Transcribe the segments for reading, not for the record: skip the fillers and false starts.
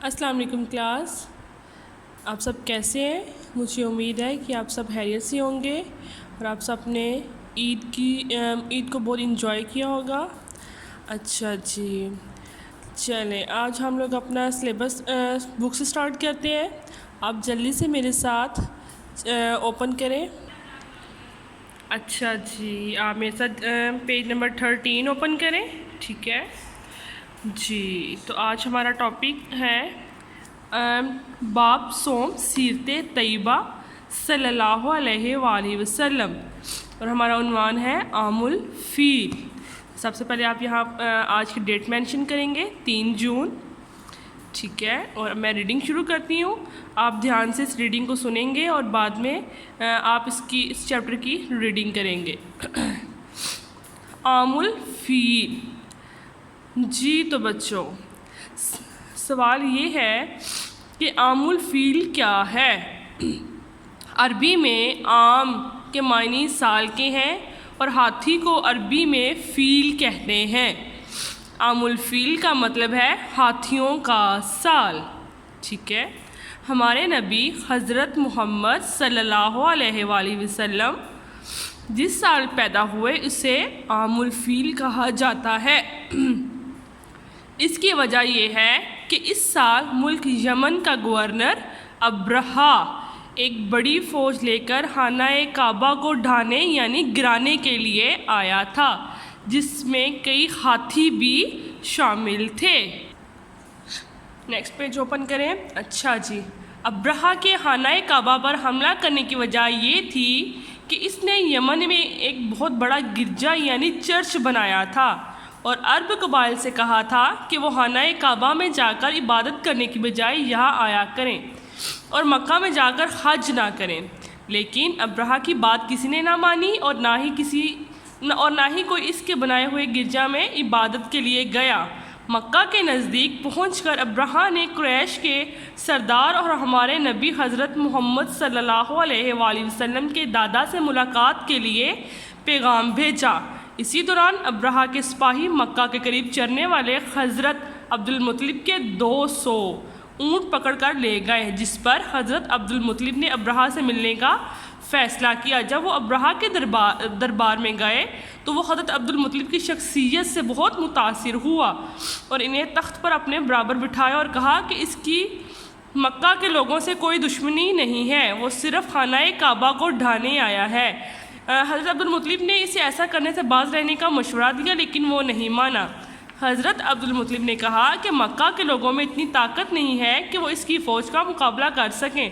السلام علیکم کلاس، آپ سب کیسے ہیں؟ مجھے امید ہے کہ آپ سب خیریت سے ہوں گے اور آپ سب نے عید کو بہت انجوائے کیا ہوگا۔ اچھا جی، چلیں آج ہم لوگ اپنا سلیبس بک سے سٹارٹ کرتے ہیں۔ آپ جلدی سے میرے ساتھ اوپن کریں۔ اچھا جی، آپ میرے ساتھ پیج نمبر 13 اوپن کریں، ٹھیک ہے جی۔ تو آج ہمارا ٹاپک ہے باب صوم سیرت طیبہ صلی اللہ علیہ وآلہ وسلم، اور ہمارا عنوان ہے عام الفیل۔ سب سے پہلے آپ یہاں آج کی ڈیٹ مینشن کریں گے 3 جون، ٹھیک ہے، اور میں ریڈنگ شروع کرتی ہوں۔ آپ دھیان سے اس ریڈنگ کو سنیں گے اور بعد میں آپ اس چیپٹر کی ریڈنگ کریں گے۔ عام الفیل، جی تو بچوں سوال یہ ہے کہ عام الفیل کیا ہے؟ عربی میں عام کے معنی سال کے ہیں اور ہاتھی کو عربی میں فیل کہتے ہیں۔ عام الفیل کا مطلب ہے ہاتھیوں کا سال، ٹھیک ہے۔ ہمارے نبی حضرت محمد صلی اللہ علیہ وآلہ وسلم جس سال پیدا ہوئے اسے عام الفیل کہا جاتا ہے۔ اس کی وجہ یہ ہے کہ اس سال ملک یمن کا گورنر ابرہہ ایک بڑی فوج لے کر خانہ کعبہ کو ڈھانے یعنی گرانے کے لیے آیا تھا، جس میں کئی ہاتھی بھی شامل تھے۔ نیکسٹ پیج اوپن کریں۔ اچھا جی، ابرہہ کے خانہ کعبہ پر حملہ کرنے کی وجہ یہ تھی کہ اس نے یمن میں ایک بہت بڑا گرجا یعنی چرچ بنایا تھا اور عرب قبائل سے کہا تھا کہ وہ خانہ کعبہ میں جا کر عبادت کرنے کی بجائے یہاں آیا کریں اور مکہ میں جا کر حج نہ کریں، لیکن ابرہہ کی بات کسی نے نہ مانی اور نہ ہی کوئی اس کے بنائے ہوئے گرجا میں عبادت کے لیے گیا۔ مکہ کے نزدیک پہنچ کر ابرہہ نے قریش کے سردار اور ہمارے نبی حضرت محمد صلی اللہ علیہ وآلہ وسلم کے دادا سے ملاقات کے لیے پیغام بھیجا۔ اسی دوران ابرہہ کے سپاہی مکہ کے قریب چرنے والے حضرت عبدالمطلب کے 200 اونٹ پکڑ کر لے گئے، جس پر حضرت عبدالمطلب نے ابرہہ سے ملنے کا فیصلہ کیا۔ جب وہ ابرہہ کے دربار میں گئے تو وہ حضرت عبدالمطلب کی شخصیت سے بہت متاثر ہوا اور انہیں تخت پر اپنے برابر بٹھایا اور کہا کہ اس کی مکہ کے لوگوں سے کوئی دشمنی نہیں ہے، وہ صرف خانہ کعبہ کو ڈھانے آیا ہے۔ حضرت عبدالمطلب نے اسے ایسا کرنے سے باز رہنے کا مشورہ دیا لیکن وہ نہیں مانا۔ حضرت عبدالمطلب نے کہا کہ مکہ کے لوگوں میں اتنی طاقت نہیں ہے کہ وہ اس کی فوج کا مقابلہ کر سکیں۔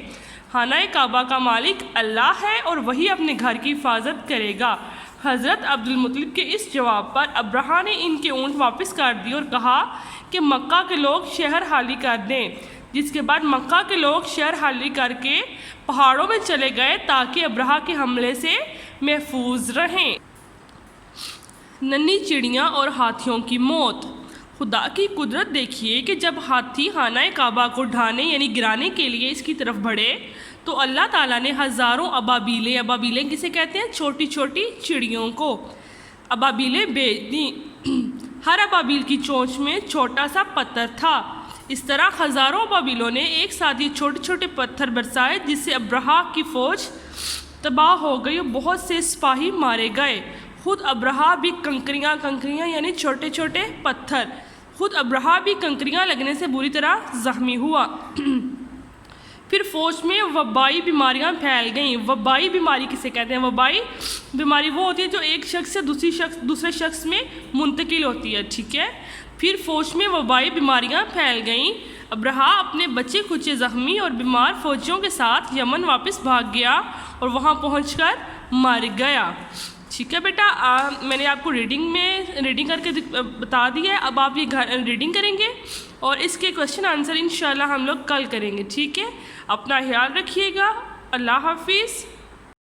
خانہ کعبہ کا مالک اللہ ہے اور وہی اپنے گھر کی حفاظت کرے گا۔ حضرت عبدالمطلب کے اس جواب پر ابرہہ نے ان کے اونٹ واپس کر دی اور کہا کہ مکہ کے لوگ شہر خالی کر دیں، جس کے بعد مکہ کے لوگ شہر خالی کر کے پہاڑوں میں چلے گئے تاکہ ابرہہ کے حملے سے محفوظ رہیں۔ ننھی چڑیاں اور ہاتھیوں کی موت۔ خدا کی قدرت دیکھیے کہ جب ہاتھی خانہ کعبہ کو ڈھانے یعنی گرانے کے لیے اس کی طرف بڑھے تو اللہ تعالیٰ نے ہزاروں ابابیلیں کسے کہتے ہیں؟ چھوٹی چھوٹی چڑیوں کو ابابیلیں بھیج دیں۔ ہر ابابیل کی چونچ میں چھوٹا سا پتھر تھا۔ اس طرح ہزاروں ابابیلوں نے ایک ساتھ ہی چھوٹے چھوٹے پتھر برسائے، جس سے ابرہہ کی فوج تباہ ہو گئی اور بہت سے سپاہی مارے گئے۔ خود ابرہہ بھی کنکریاں یعنی چھوٹے چھوٹے پتھر، خود ابرہہ بھی کنکریاں لگنے سے بری طرح زخمی ہوا۔ پھر فوج میں وبائی بیماریاں پھیل گئیں۔ وبائی بیماری کسے کہتے ہیں؟ وبائی بیماری وہ ہوتی ہے جو ایک شخص سے دوسرے شخص میں منتقل ہوتی ہے، ٹھیک ہے۔ پھر فوج میں وبائی بیماریاں پھیل گئیں۔ ابرہہ اپنے بچے کچے زخمی اور بیمار فوجیوں کے ساتھ یمن واپس بھاگ گیا اور وہاں پہنچ کر مر گیا، ٹھیک ہے بیٹا۔ میں نے آپ کو ریڈنگ کر کے بتا دی ہے، اب آپ یہ ریڈنگ کریں گے اور اس کے کویسچن آنسر انشاءاللہ ہم لوگ کل کریں گے، ٹھیک ہے۔ اپنا خیال رکھیے گا، اللہ حافظ۔